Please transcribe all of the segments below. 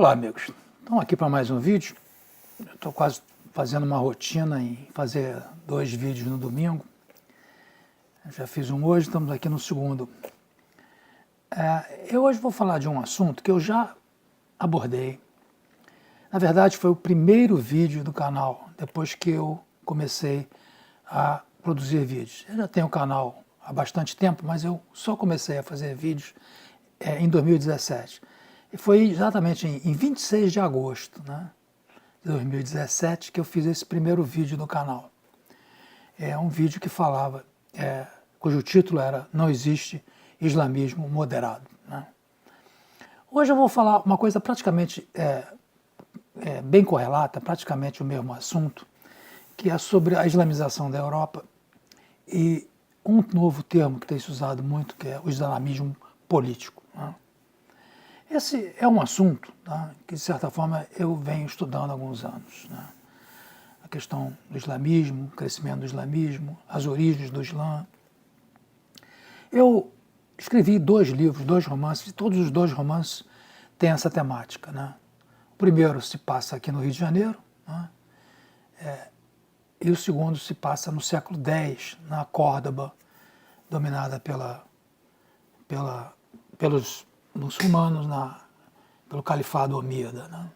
Olá, amigos. Estamos aqui para mais um vídeo. Estou quase fazendo uma rotina em fazer 2 vídeos no domingo. Eu já fiz um hoje, estamos aqui no segundo. Eu hoje vou falar de um assunto que eu já abordei. Na verdade, foi o primeiro vídeo do canal, depois que eu comecei a produzir vídeos. Eu já tenho o canal há bastante tempo, mas eu só comecei a fazer vídeos em 2017. E foi exatamente em 26 de agosto, né, de 2017 que eu fiz esse primeiro vídeo no canal. É um vídeo que falava, cujo título era Não Existe Islamismo Moderado. Né? Hoje eu vou falar uma coisa praticamente bem correlata, praticamente o mesmo assunto, que é sobre a islamização da Europa e um novo termo que tem se usado muito, que é o islamismo político. Né? Esse é um assunto, tá, que, de certa forma, eu venho estudando há alguns anos. Né? A questão do islamismo, o crescimento do islamismo, as origens do Islã. Eu escrevi 2 livros, 2 romances, e todos os 2 romances têm essa temática. Né? O primeiro se passa aqui no Rio de Janeiro, né? E o segundo se passa no século X, na Córdoba, dominada pelos muçulmanos, pelo Califado Omíada. Né?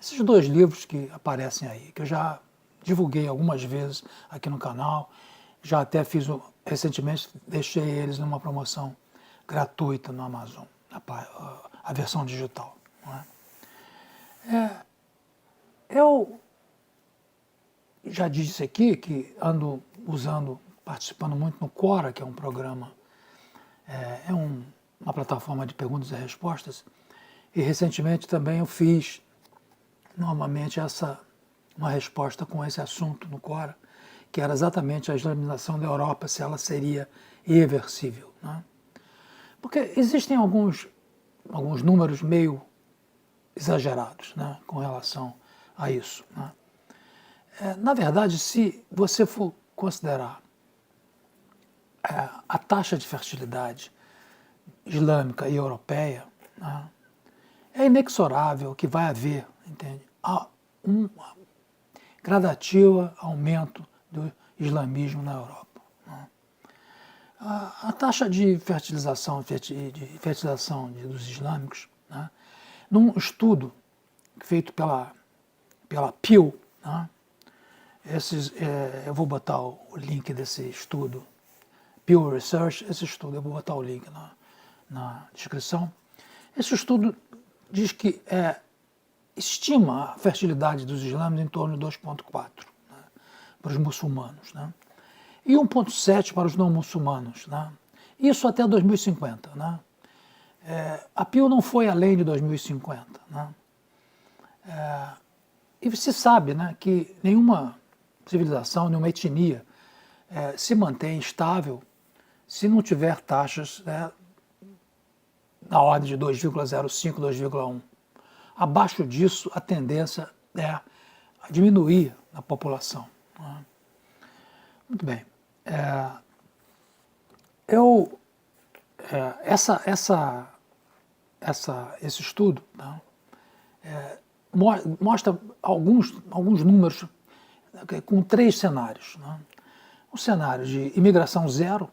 Esses 2 livros que aparecem aí, que eu já divulguei algumas vezes aqui no canal, já até fiz, recentemente, deixei eles numa promoção gratuita no Amazon, a versão digital. Não é? Eu já disse aqui que ando participando muito no Quora, que é um programa, uma plataforma de perguntas e respostas, e recentemente também eu fiz novamente uma resposta com esse assunto no Quora, que era exatamente a islamização da Europa, se ela seria irreversível. Né? Porque existem alguns números meio exagerados, né, com relação a isso. Né? Na verdade, se você for considerar a taxa de fertilidade islâmica e europeia, né, é inexorável que vai haver, entende, um gradativo aumento do islamismo na Europa. Né. A taxa de fertilização dos islâmicos, né, num estudo feito pela Pew, né, eu vou botar o link desse estudo, Pew Research, esse estudo, eu vou botar o link na descrição. Esse estudo diz que estima a fertilidade dos islâmicos em torno de 2,4, né, para os muçulmanos, né, e 1,7 para os não muçulmanos. Né, isso até 2050. Né. A Pew não foi além de 2050. Né, e se sabe, né, que nenhuma civilização, nenhuma etnia se mantém estável se não tiver taxas na ordem de 2,05, 2,1. Abaixo disso, a tendência é a diminuir a população. Né? Muito bem. Esse estudo, tá, mostra alguns números com 3 cenários. Né? Um cenário de imigração zero,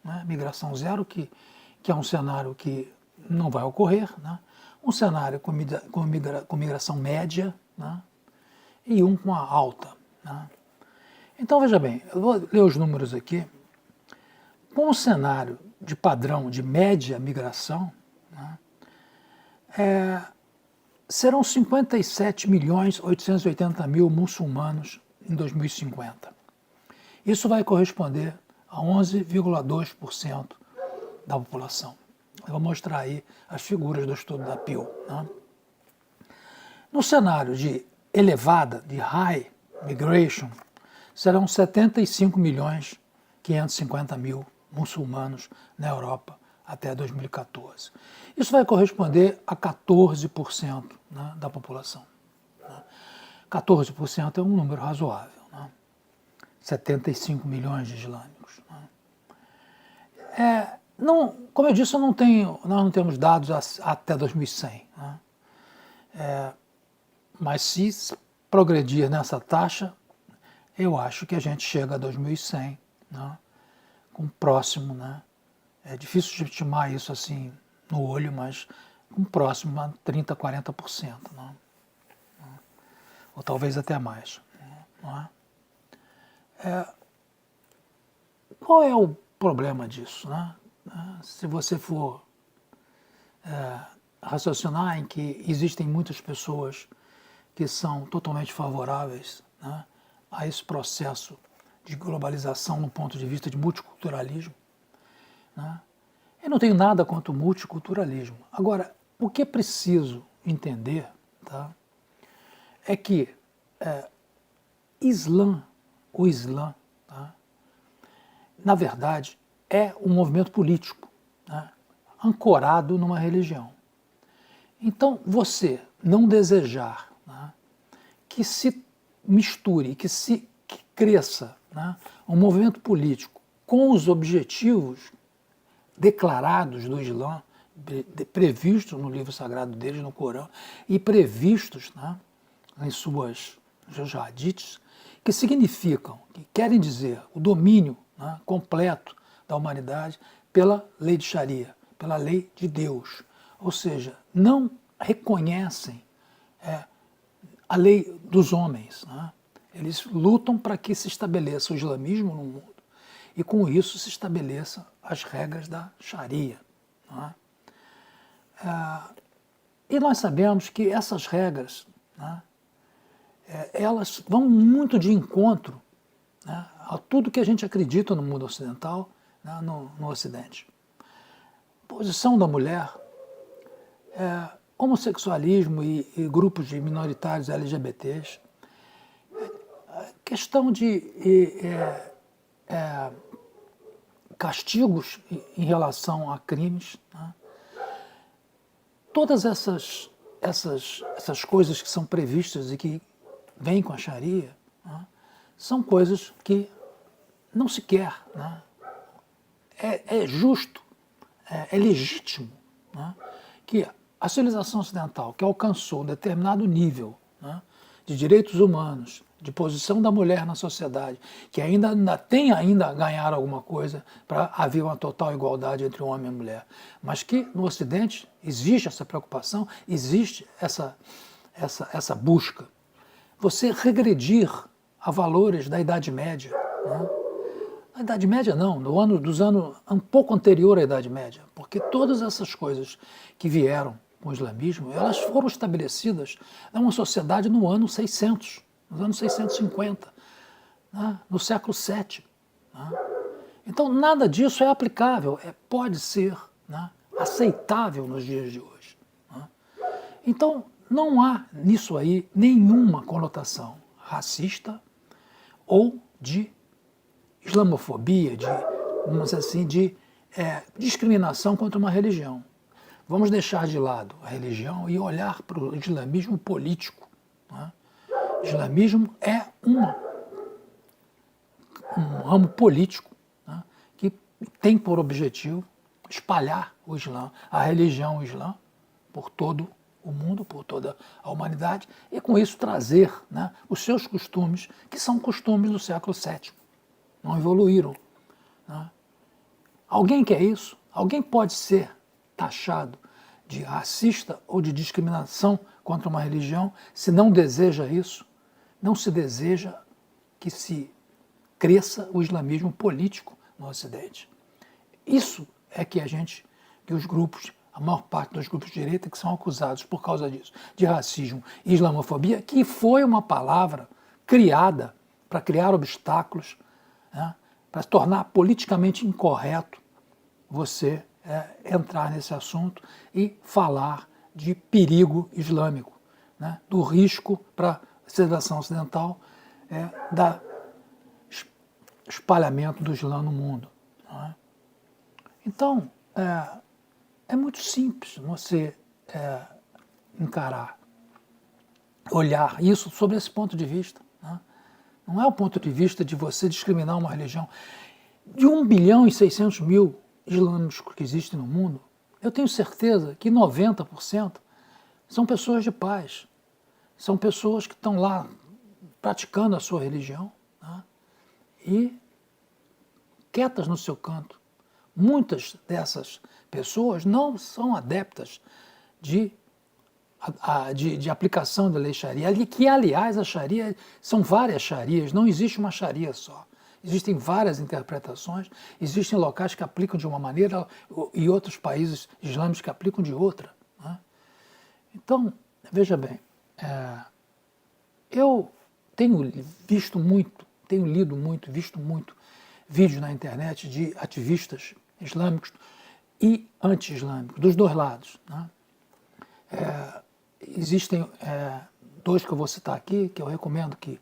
né? Migração zero, que é um cenário que não vai ocorrer, né? Um cenário com migração média, né? E um com a alta. Né? Então, veja bem, eu vou ler os números aqui. Com um cenário de padrão de média migração, né? Serão 57.880.000 muçulmanos em 2050. Isso vai corresponder a 11,2% da população. Eu vou mostrar aí as figuras do estudo da Pew. Né? No cenário de elevada, de high migration, serão 75.550.000 muçulmanos na Europa até 2014. Isso vai corresponder a 14%, né, da população. 14% é um número razoável. Né? 75 milhões de islâmicos. Né? Como eu disse, nós não temos dados até 2100. Né? Mas se progredir nessa taxa, eu acho que a gente chega a 2100, né, com próximo, né? É difícil de estimar isso assim no olho, mas com próximo a 30%, 40%, né? Ou talvez até mais. Né? Qual é o problema disso? Né? Se você for raciocinar em que existem muitas pessoas que são totalmente favoráveis, né, a esse processo de globalização no ponto de vista de multiculturalismo, né? Eu não tenho nada contra o multiculturalismo. Agora, o que é preciso entender, tá, é que o Islã, tá, na verdade, é um movimento político, né, ancorado numa religião. Então, você não desejar, né, que se misture, que cresça, né, um movimento político com os objetivos declarados do Islã, previstos no livro sagrado deles, no Corão, e previstos, né, em seus hadiths, que significam, que querem dizer o domínio, né, completo da humanidade pela lei de Sharia, pela lei de Deus. Ou seja, não reconhecem a lei dos homens. Né? Eles lutam para que se estabeleça o islamismo no mundo e com isso se estabeleçam as regras da Sharia. Né? E nós sabemos que essas regras, né, elas vão muito de encontro, né, a tudo que a gente acredita no mundo ocidental, né, no Ocidente. Posição da mulher, homossexualismo e grupos de minoritários LGBTs, questão de castigos em relação a crimes, né? Todas essas coisas que são previstas e que vêm com a Sharia, né, são coisas que não se quer. Né? É justo, é legítimo, né, que a civilização ocidental, que alcançou um determinado nível, né, de direitos humanos, de posição da mulher na sociedade, que ainda tem a ganhar alguma coisa para haver uma total igualdade entre o homem e a mulher, mas que no Ocidente existe essa preocupação, existe essa busca. Você regredir a valores da Idade Média, né? A Idade Média não, dos anos um pouco anterior à Idade Média, porque todas essas coisas que vieram com o islamismo, elas foram estabelecidas numa sociedade no ano 600, nos anos 650, né, no século VII. Né? Então, nada disso é aplicável, pode ser, né, aceitável nos dias de hoje. Né? Então, não há nisso aí nenhuma conotação racista ou de islamofobia, vamos dizer assim, de discriminação contra uma religião. Vamos deixar de lado a religião e olhar para o islamismo político. Né? O islamismo é um ramo político, né, que tem por objetivo espalhar o Islã, a religião Islã, por todo o mundo, por toda a humanidade, e com isso trazer, né, os seus costumes, que são costumes do século VII, não evoluíram. Né? Alguém quer isso? Alguém pode ser taxado de racista ou de discriminação contra uma religião se não deseja isso? Não se deseja que se cresça o islamismo político no Ocidente. Isso é que os grupos, a maior parte dos grupos de direita que são acusados por causa disso, de racismo e islamofobia, que foi uma palavra criada para criar obstáculos, né, para tornar politicamente incorreto você entrar nesse assunto e falar de perigo islâmico, né, do risco para a civilização ocidental da espalhamento do Islã no mundo. Não é? Então, é muito simples você encarar, olhar isso sob esse ponto de vista. Né? Não é o ponto de vista de você discriminar uma religião. De 1.600.000 islâmicos que existem no mundo, eu tenho certeza que 90% são pessoas de paz, são pessoas que estão lá praticando a sua religião, né? E quietas no seu canto. Muitas dessas pessoas não são adeptas de aplicação da lei Sharia, que, aliás, a Sharia são várias Sharias, não existe uma Sharia só. Existem várias interpretações, existem locais que aplicam de uma maneira e outros países islâmicos que aplicam de outra, né? Então, veja bem, eu tenho visto muito, tenho lido muito, visto muito vídeos na internet de ativistas islâmicos e anti-islâmicos, dos dois lados, né? Existem dois que eu vou citar aqui, que eu recomendo que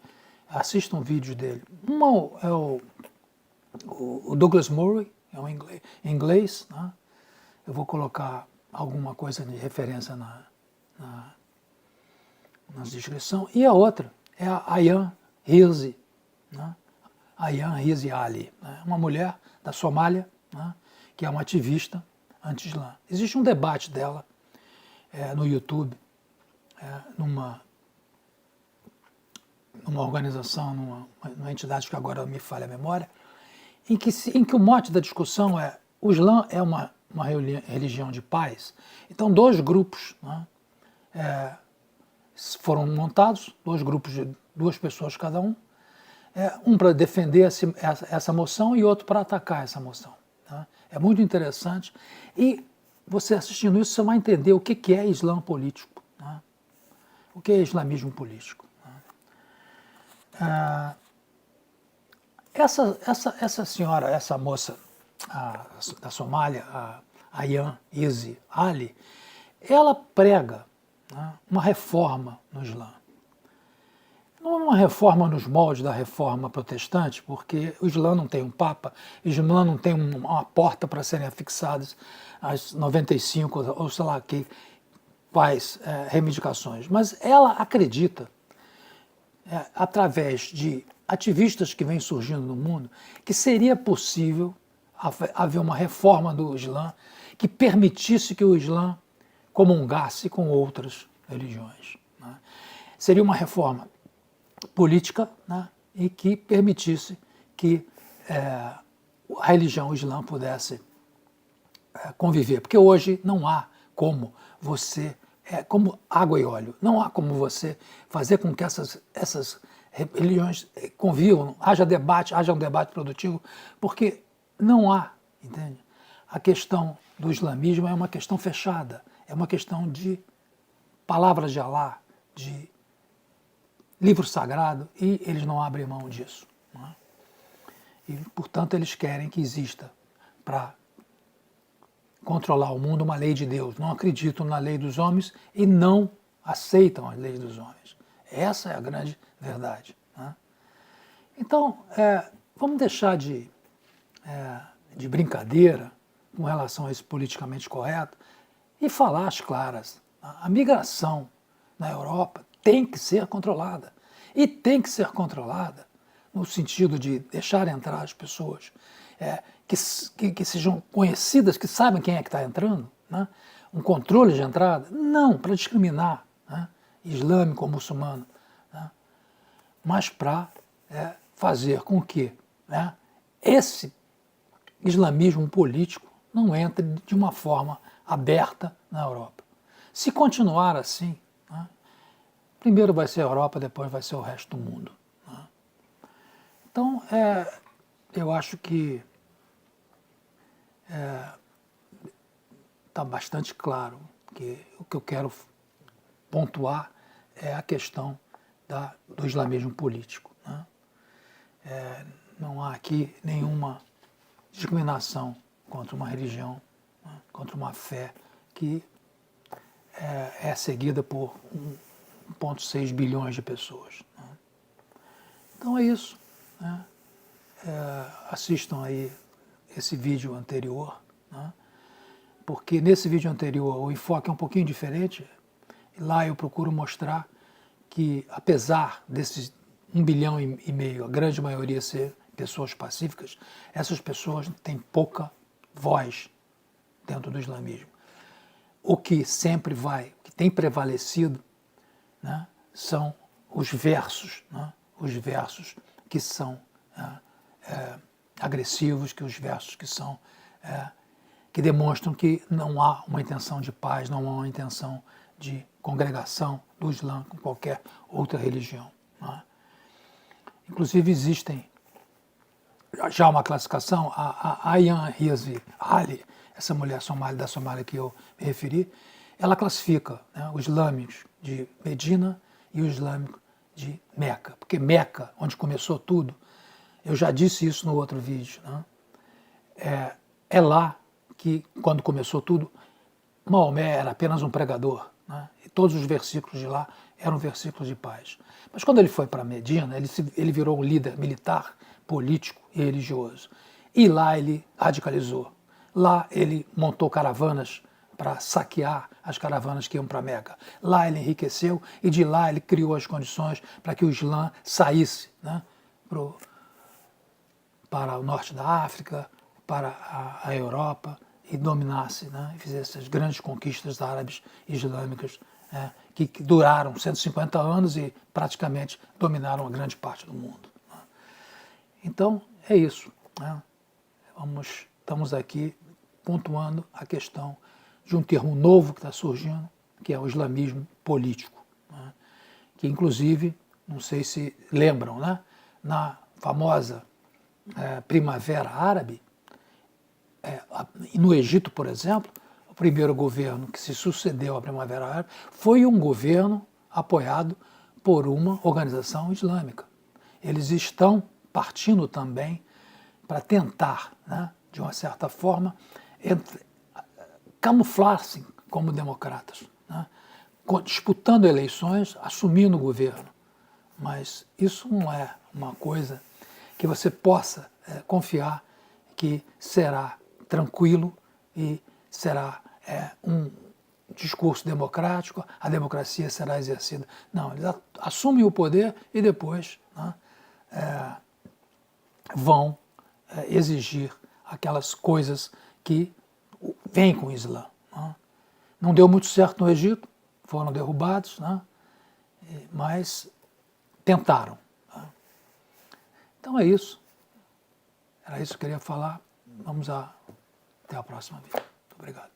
assistam vídeos dele. Um é o Douglas Murray, é um inglês, né? Eu vou colocar alguma coisa de referência na descrição. E a outra é a Ayaan Hirsi, né? Ayaan Hirsi Ali, né? Uma mulher da Somália, né? Que é uma ativista anti-islã. Existe um debate dela no YouTube, numa organização, numa entidade que agora me falha a memória, em que o mote da discussão é: o Islã é uma religião de paz. Então, dois grupos, né, foram montados, dois grupos de 2 pessoas cada um, um para defender essa moção e outro para atacar essa moção, né? É muito interessante. E você assistindo isso, você vai entender o que é Islã político, né? O que é islamismo político, né? Essa senhora, essa moça da Somália, a Ayaan Hirsi Ali, ela prega, né, uma reforma no Islã. Não é uma reforma nos moldes da reforma protestante, porque o Islã não tem um papa, o Islã não tem uma porta para serem afixadas as 95, ou sei lá, que quais reivindicações. Mas ela acredita, através de ativistas que vêm surgindo no mundo, que seria possível haver uma reforma do Islã que permitisse que o Islã comungasse com outras religiões, né? Seria uma reforma política, né? E que permitisse que a religião Islã pudesse conviver. Porque hoje não há como você, como água e óleo, não há como você fazer com que essas religiões convivam, haja um debate produtivo, porque não há, entende? A questão do islamismo é uma questão fechada, é uma questão de palavras de Alá, de livro sagrado, e eles não abrem mão disso, não é? E, portanto, eles querem que exista, para controlar o mundo, uma lei de Deus. Não acreditam na lei dos homens e não aceitam as leis dos homens. Essa é a grande verdade, né? Então, vamos deixar de brincadeira com relação a esse politicamente correto e falar as claras. A migração na Europa tem que ser controlada. E tem que ser controlada no sentido de deixar entrar as pessoas que sejam conhecidas, que saibam quem é que está entrando, né? Um controle de entrada, não para discriminar, né, islâmico ou muçulmano, né, mas para fazer com que, né, esse islamismo político não entre de uma forma aberta na Europa. Se continuar assim, né, primeiro vai ser a Europa, depois vai ser o resto do mundo, né? Então, eu acho que está bastante claro que o que eu quero pontuar é a questão do islamismo político, né? Não há aqui nenhuma discriminação contra uma religião, né, contra uma fé que é seguida por 1,6 bilhões de pessoas, né? Então é isso, né? Assistam aí esse vídeo anterior, né? Porque nesse vídeo anterior o enfoque é um pouquinho diferente. Lá eu procuro mostrar que, apesar desses 1,5 bilhão, a grande maioria ser pessoas pacíficas, essas pessoas têm pouca voz dentro do islamismo. O que sempre vai, que que tem prevalecido, né, são os versos, né, os versos que são agressivos, os versos que são que demonstram que não há uma intenção de paz, não há uma intenção de congregação do Islã com qualquer outra religião. Né? Inclusive existem já uma classificação, a Ayaan Hirsi Ali, essa mulher da Somália que eu me referi, ela classifica, né, os islâmicos de Medina e os islâmicos de Meca, porque Meca, onde começou tudo, eu já disse isso no outro vídeo, né, é lá que, quando começou tudo, Maomé era apenas um pregador, né, e todos os versículos de lá eram versículos de paz. Mas quando ele foi para Medina, ele virou um líder militar, político e religioso. E lá ele radicalizou. Lá ele montou caravanas para saquear as caravanas que iam para Meca. Lá ele enriqueceu e de lá ele criou as condições para que o Islã saísse, né, para o norte da África, para a Europa e dominasse, né, e fizesse as grandes conquistas árabes e islâmicas, né, que duraram 150 anos e praticamente dominaram a grande parte do mundo. Né. Então, é isso. Né. Estamos aqui pontuando a questão de um termo novo que está surgindo, que é o islamismo político, né, que inclusive, não sei se lembram, né, na famosa Primavera Árabe, no Egito, por exemplo, o primeiro governo que se sucedeu à Primavera Árabe foi um governo apoiado por uma organização islâmica. Eles estão partindo também para tentar, né, de uma certa forma, camuflar-se como democratas, né, disputando eleições, assumindo o governo. Mas isso não é uma coisa que você possa confiar que será tranquilo e será um discurso democrático, a democracia será exercida. Não, eles assumem o poder e depois, né, vão exigir aquelas coisas que vêm com o Islã. Né? Não deu muito certo no Egito, foram derrubados, né, mas tentaram. Né? Então é isso. Era isso que eu queria falar. Até a próxima vez. Muito obrigado.